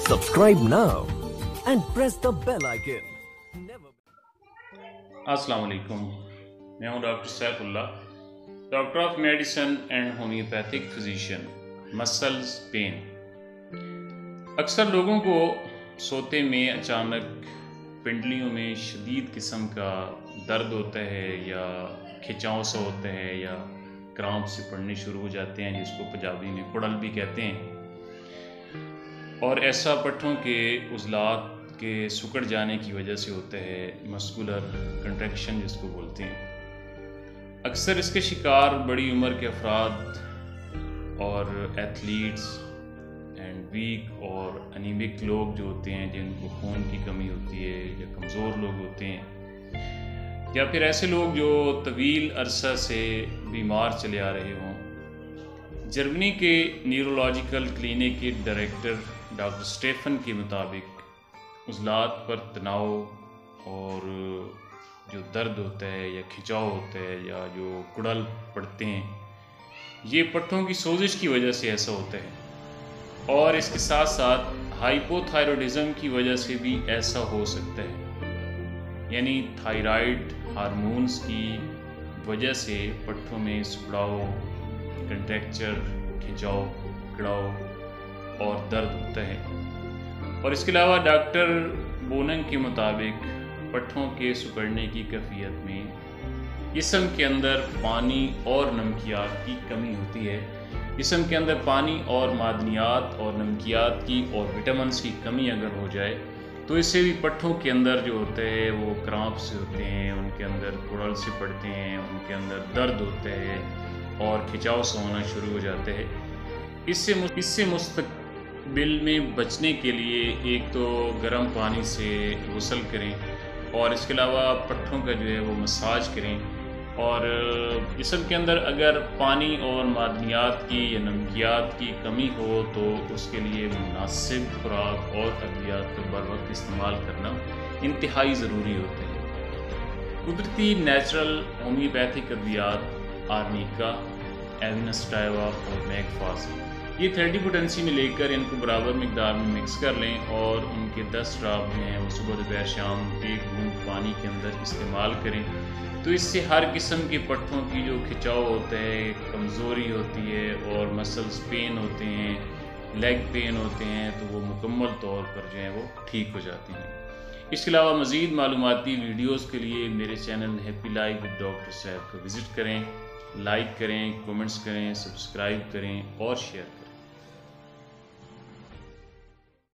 Subscribe now and press the bell icon. अस्सलाम वालेकुम, मैं हूं doctor Saifullah, doctor of medicine and homeopathic physician. Muscles pain. अक्सर लोगों को सोते में अचानक पिंडलियों में शदीद किस्म का दर्द होता है या खिंचाव सा होता है या क्रैम्प से पड़ने शुरू हो जाते हैं, जिसको पंजाबी में कुड़ल भी कहते हैं। और ऐसा पट्ठों के उज़लात के सिकुड़ जाने की वजह से होता है, मस्कुलर कंट्रैक्शन जिसको बोलते हैं। अक्सर इसके शिकार बड़ी उम्र के अफराद और एथलीट्स एंड वीक और अनीमिक लोग जो होते हैं, जिनको खून की कमी होती है या कमज़ोर लोग होते हैं, या फिर ऐसे लोग जो तवील अरसा से बीमार चले आ रहे हों। जर्मनी के न्यूरोलॉजिकल क्लिनिक के डायरेक्टर डॉक्टर स्टेफन के मुताबिक उज़लात पर तनाव और जो दर्द होता है या खिंचाव होता है या जो कुड़ल पड़ते हैं, ये पट्ठों की सोजिश की वजह से ऐसा होता है। और इसके साथ साथ हाइपोथायरॉयडिज्म की वजह से भी ऐसा हो सकता है, यानी थायराइड हार्मोन्स की वजह से पट्ठों में सिकुड़ाव, कंट्रैक्चर, खिंचाव, कड़ाव और दर्द होता है। और इसके अलावा डॉक्टर बोनंग के मुताबिक पट्ठों के सिकुड़ने की कैफियत में जिस्म के अंदर पानी और नमकियात की कमी होती है। जिस्म के अंदर पानी और मादनियात और नमकियात की और विटामिन्स की कमी अगर हो जाए तो इससे भी पट्ठों के अंदर जो होते हैं वो क्रैम्प से होते हैं, उनके अंदर कुड़ल से पड़ते हैं, उनके अंदर दर्द होते हैं और खिंचाव से होना शुरू हो जाते हैं। इससे मुस्तकबिल में बचने के लिए एक तो गर्म पानी से गुस्ल करें और इसके अलावा पट्ठों का जो है वो मसाज करें। और जिस्म के अंदर अगर पानी और मादनियात की या नमकियात की कमी हो तो उसके लिए मुनासिब खुराक और अद्वियात का बर वक्त इस्तेमाल करना इंतहाई ज़रूरी होता है। कुदरती नेचुरल होम्योपैथिक अद्वियात आर्निका, एविनस्टाइवा और मैगफास, ये 30 पोटेंसी में लेकर इनको बराबर मिकदार में मिक्स कर लें और उनके 10 ड्राप जो हैं वो सुबह दोपहर शाम 1 बूंद पानी के अंदर इस्तेमाल करें। तो इससे हर किस्म के पट्ठों की जो खिंचाव होता है, कमज़ोरी होती है और मसल्स पेन होते हैं, लेग पेन होते हैं, तो वो मुकम्मल तौर पर जो है वो ठीक हो जाती हैं। इसके अलावा मज़ीद मालूमाती वीडियोज़ के लिए मेरे channel happy life with doctor Saif को विज़िट करें, लाइक करें, कमेंट्स करें, सब्सक्राइब करें और शेयर करें।